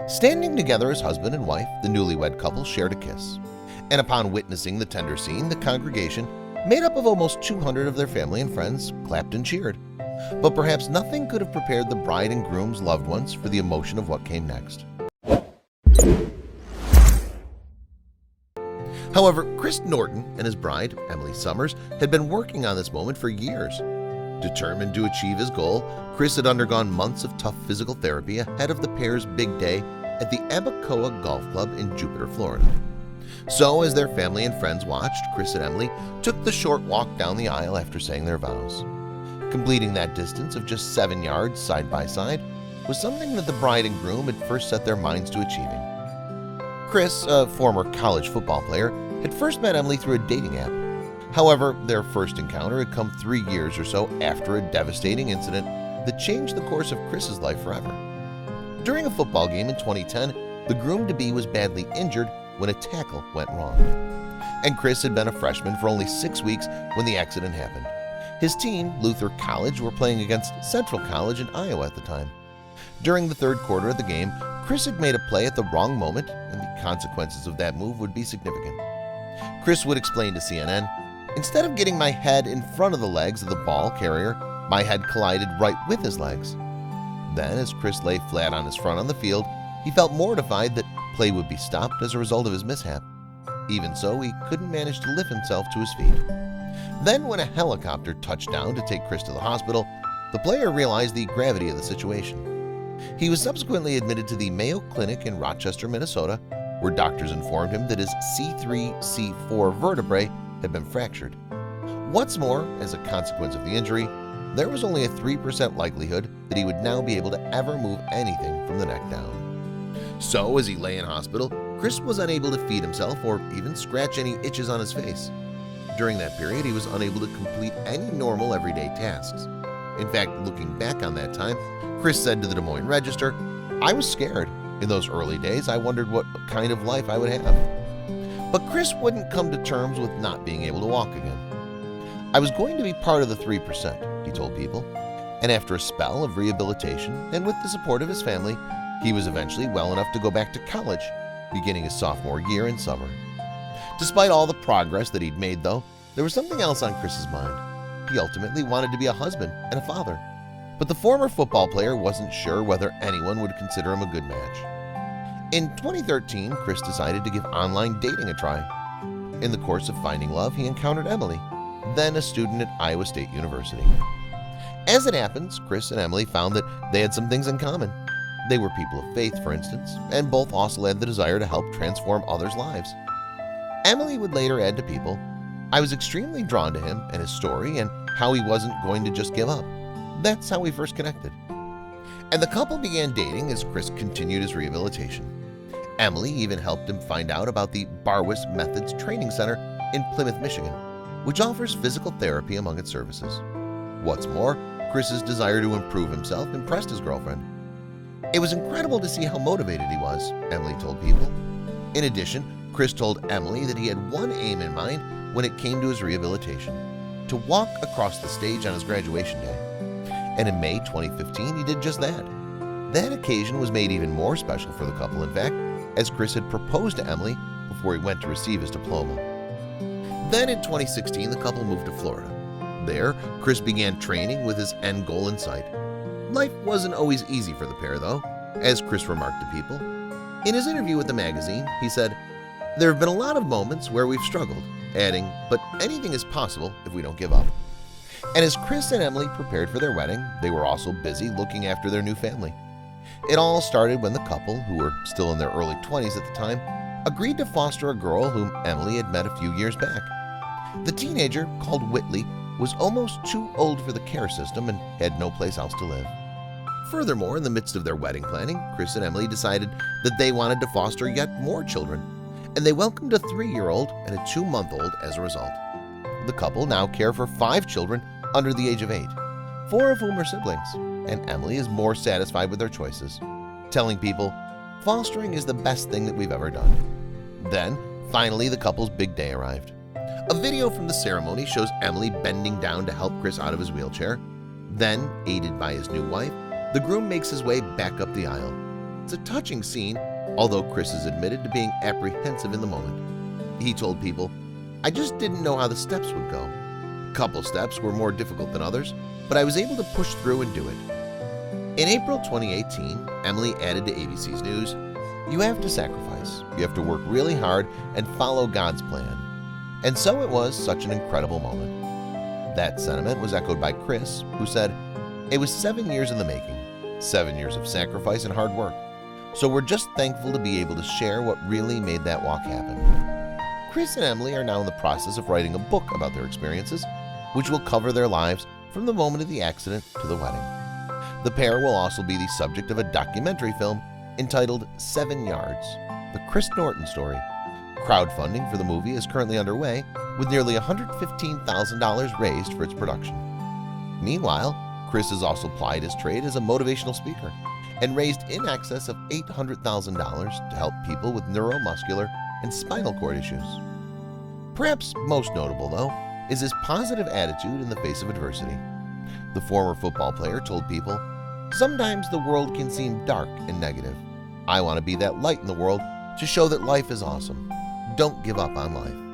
Standing together as husband and wife, the newlywed couple shared a kiss. And upon witnessing the tender scene, the congregation, made up of almost 200 of their family and friends, clapped and cheered. But perhaps nothing could have prepared the bride and groom's loved ones for the emotion of what came next. However, Chris Norton and his bride, Emily Summers, had been working on this moment for years. Determined to achieve his goal, Chris had undergone months of tough physical therapy ahead of the pair's big day at the Abacoa Golf Club in Jupiter, Florida. So, as their family and friends watched, Chris and Emily took the short walk down the aisle after saying their vows. Completing that distance of just 7 yards side by side was something that the bride and groom had first set their minds to achieving. Chris, a former college football player, had first met Emily through a dating app. However, their first encounter had come 3 years or so after a devastating incident that changed the course of Chris's life forever. During a football game in 2010, the groom-to-be was badly injured when a tackle went wrong. And Chris had been a freshman for only 6 weeks when the accident happened. His team, Luther College, were playing against Central College in Iowa at the time. During the third quarter of the game, Chris had made a play at the wrong moment, and the consequences of that move would be significant. Chris would explain to CNN, "Instead of getting my head in front of the legs of the ball carrier, my head collided right with his legs." Then, as Chris lay flat on his front on the field, he felt mortified that play would be stopped as a result of his mishap. Even so, he couldn't manage to lift himself to his feet. Then, when a helicopter touched down to take Chris to the hospital, the player realized the gravity of the situation. He was subsequently admitted to the Mayo Clinic in Rochester, Minnesota, where doctors informed him that his C3-C4 vertebrae had been fractured. What's more, as a consequence of the injury, there was only a 3% likelihood that he would now be able to ever move anything from the neck down. So, as he lay in hospital, Chris was unable to feed himself or even scratch any itches on his face. During that period, he was unable to complete any normal everyday tasks. In fact, looking back on that time, Chris said to the Des Moines Register, "I was scared. In those early days, I wondered what kind of life I would have." But Chris wouldn't come to terms with not being able to walk again. "I was going to be part of the 3%, he told People, and after a spell of rehabilitation and with the support of his family, he was eventually well enough to go back to college, beginning his sophomore year in summer. Despite all the progress that he'd made, though, there was something else on Chris's mind. He ultimately wanted to be a husband and a father, but the former football player wasn't sure whether anyone would consider him a good match. In 2013, Chris decided to give online dating a try. In the course of finding love, he encountered Emily, then a student at Iowa State University. As it happens, Chris and Emily found that they had some things in common. They were people of faith, for instance, and both also had the desire to help transform others' lives. Emily would later add to People, "I was extremely drawn to him and his story and how he wasn't going to just give up. That's how we first connected." And the couple began dating as Chris continued his rehabilitation. Emily even helped him find out about the Barwis Methods Training Center in Plymouth, Michigan, which offers physical therapy among its services. What's more, Chris's desire to improve himself impressed his girlfriend. "It was incredible to see how motivated he was," Emily told People. In addition, Chris told Emily that he had one aim in mind when it came to his rehabilitation: to walk across the stage on his graduation day. And in May 2015, he did just that. That occasion was made even more special for the couple, in fact, as Chris had proposed to Emily before he went to receive his diploma. Then in 2016, the couple moved to Florida. There, Chris began training with his end goal in sight. Life wasn't always easy for the pair, though, as Chris remarked to People. In his interview with the magazine, he said, "There have been a lot of moments where we've struggled," adding, "but anything is possible if we don't give up." And as Chris and Emily prepared for their wedding, they were also busy looking after their new family. It all started when the couple, who were still in their early 20s at the time, agreed to foster a girl whom Emily had met a few years back. The teenager, called Whitley, was almost too old for the care system and had no place else to live. Furthermore, in the midst of their wedding planning, Chris and Emily decided that they wanted to foster yet more children, and they welcomed a 3-year-old and a 2-month-old as a result. The couple now care for 5 children under the age of 8, 4 of whom are siblings, and Emily is more satisfied with their choices, telling People, "Fostering is the best thing that we've ever done." Then, finally, the couple's big day arrived. A video from the ceremony shows Emily bending down to help Chris out of his wheelchair. Then, aided by his new wife, the groom makes his way back up the aisle. It's a touching scene, although Chris has admitted to being apprehensive in the moment. He told people, "I just didn't know how the steps would go. A couple steps were more difficult than others, but I was able to push through and do it." In April 2018, Emily added to ABC's News, "You have to sacrifice, you have to work really hard and follow God's plan." And so it was such an incredible moment. That sentiment was echoed by Chris, who said, "It was 7 years in the making, 7 years of sacrifice and hard work. So we're just thankful to be able to share what really made that walk happen." Chris and Emily are now in the process of writing a book about their experiences, which will cover their lives from the moment of the accident to the wedding. The pair will also be the subject of a documentary film entitled 7 Yards, the Chris Norton story. Crowdfunding for the movie is currently underway, with nearly $115,000 raised for its production. Meanwhile, Chris has also plied his trade as a motivational speaker and raised in excess of $800,000 to help people with neuromuscular and spinal cord issues. Perhaps most notable, though, is his positive attitude in the face of adversity. The former football player told people, "Sometimes the world can seem dark and negative. I want to be that light in the world to show that life is awesome. Don't give up on life."